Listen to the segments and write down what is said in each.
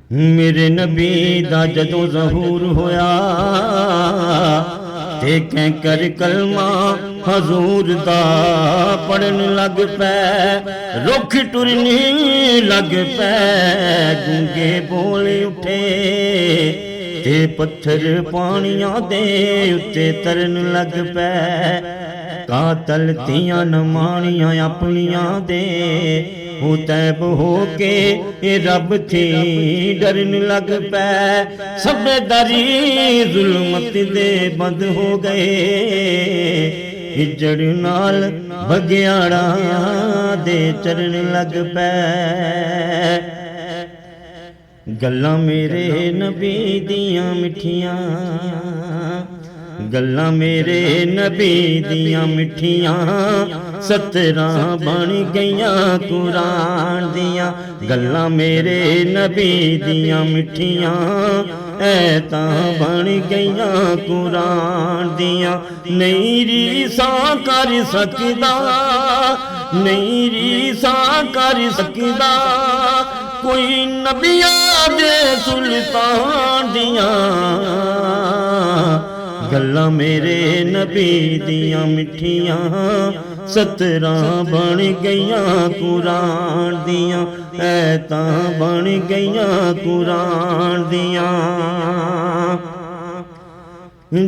मेरे नबी दा जदों ज़हूर होया ते कैंकर कलमा हजूर दा पढ़न लग पै, रुख टुरनी लग पै, गूंगे बोल उठे ते पत्थर पानियां दे उत्ते तरन लग पै। कातल तियां न मानियां अपनियां दे, हो तैब हो के रब थी डरन लग पै। सबेदारी जुल्मत दे बंद हो गए, हिजड़ नाल बगियाड़ा दे चरण लग पै। गल्लां मेरे नबी दियां मिठियां, गल्लां मेरे नबी दियां मिठियां, 17 बन गईयां कुरान दियां। गल्लां मेरे नबी दियां मिठियां, ऐतां बन गईयां कुरान दियां। नहीं रीसां कर सकदा, नहीं रीसां कर सकदा कोई नबियां दे सुल्तान दियां। गल्लां मेरे नबी दियां मिठियां, 17 बन गईयां कुरान दियां, ऐतां बन गईयां कुरान दियां।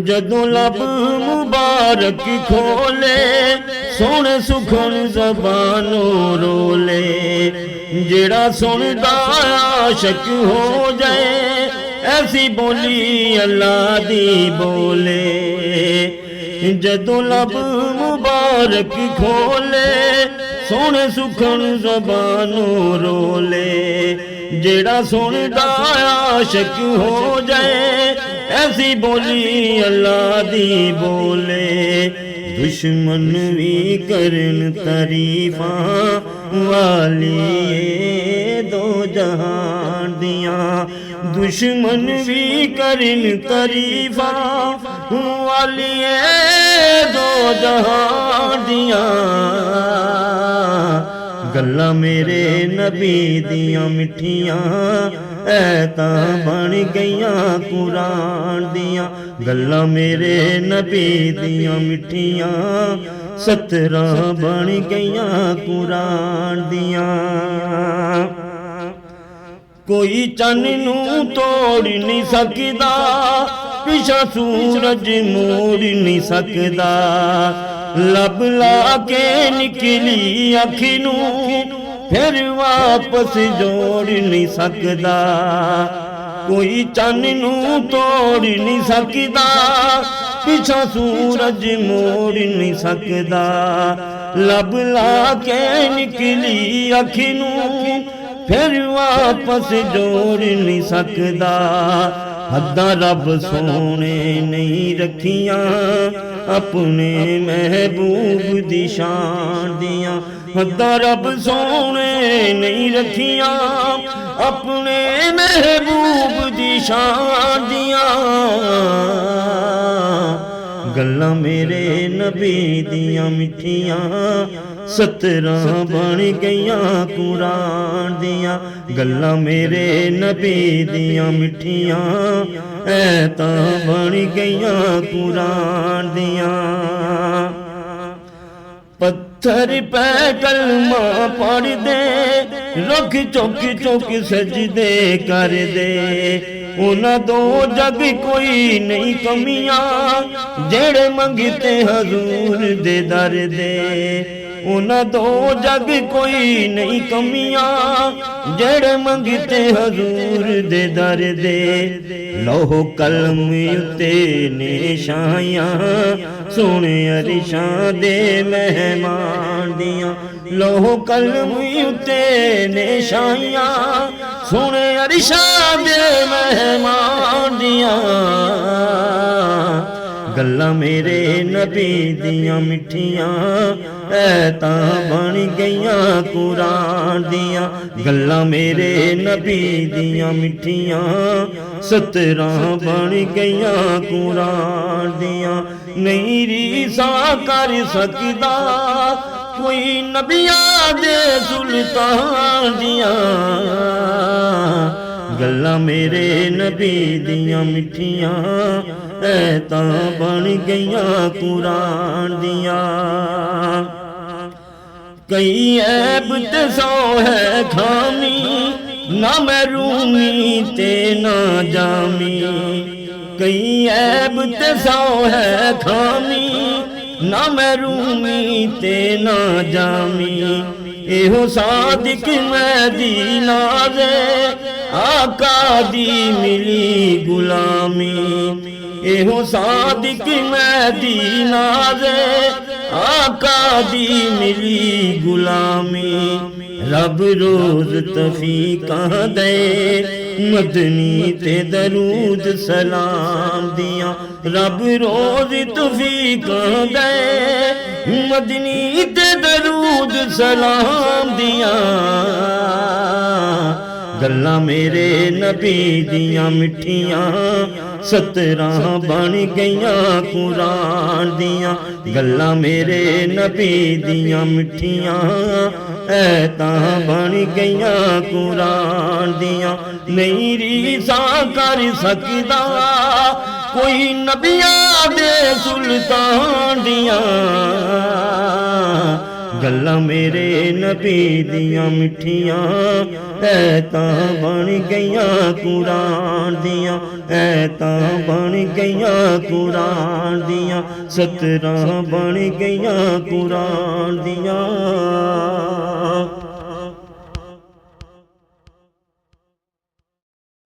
जदों लब मुबारक खोले, सोने सुखन ज़बानों रोले, जेड़ा सुनदा आशिक हो जाए, ऐसी बोली अल्लाह दी बोले। जदों लब मुबारक खोले, सोने सुखन ज़बानों रोले, जेड़ा सुनदा आशिक हो जाए, ऐसी बोली अल्लाह दी बोले। दुश्मन भी करन तारीफां वाली दो जहान दियां, दुश्मन भी करन तारीफां वाली दो जहान दियां। गल्लां मेरे नबी दियां मिठियां, ऐतां बन गईयां कुरान दियां। गल्लां मेरे नबी दियां मिठियां, 17 बन गईयां कुरान दियां। कोई चन्न नूं तोड़ नहीं सकदा, पिछा सूरज मोड़ नहीं सकदा, लब ला के निकली अख नूं फिर वापस जोड़ नहीं सकदा। कोई चन्न नूं तोड़ नहीं सकदा, पिछा सूरज मोड़ नहीं सकदा, लब ला के निकली अख नूं फिर वापस जोड़ नहीं सकदा। हद्दां रब सोने नहीं रखियां, अपने महबूब दी शान दियां। हद्दां रब सोने नहीं रखियां, अपने महबूब दी शान दियां। गल्लां मेरे नबी दियां मिठियां, 17 बन गईयां कुरान दियां। गल्लां मेरे नबी दियां मिठियां, ऐतां बन गईयां कुरान दियां। पत्थर पै कलमा पढ़ दे, रुख चुक चुक सजदे कर दे, उन्हां दो जग कोई नहीं कमियां, जेड़े मंगते हजूर दे दर दे। उन्हां दो जग कोई नहीं कमियां, जेड़े मंगते हजूर दे दर दे। लोहो कलम उत्ते निशायां, सोने अरिशां दे मेहमान दियां। लोहो कलम उत्ते निशायां, सोने अरिशां दे मेहमान दियां। गल्लां मेरे नबी दियां मिठियां, ऐतां बन गईयां कुरान दियां। गल्लां मेरे नबी दियां मिठियां, 17 बन गईयां कुरान दियां। नहीं रीसां कर सकदा कोई नबियां दे सुल्तान दियां। गल्लां मेरे नबी दियां मिठियां ऐतां बन गईयां कुरान दियां। कई ऐब ते सौ है खामी, ना महरूमी ते ना जामी। कई ऐब ते सौ है खामी, ना महरूमी ते ना जामी। एहो सादिक महदी नाज़े आका दी मिली गुलामी। एहो सादिक महदी नाज़े आका दी मिली गुलामी। रब रोज तफीकां दे मदनी ते दरूद सलाम दियां। रब रोज तफीकां दे मदनी ते दरूद सलाम दियां। गल्लां मेरे नबी दियां मिठियां 17 बन गईयां कुरान दियां। गल्लां मेरे नबी दियां मिठियां ऐतां बन गईयां कुरान दियां। नहीं रीसां कर सकदा कोई नबियां दे सुल्तान दियां। गल्लां मेरे नबी दियां मिठियां ऐतां बन गईयां कुरान दियां। ऐतां बन गईयां कुरान दियां। 17 बन गईयां कुरान दियां।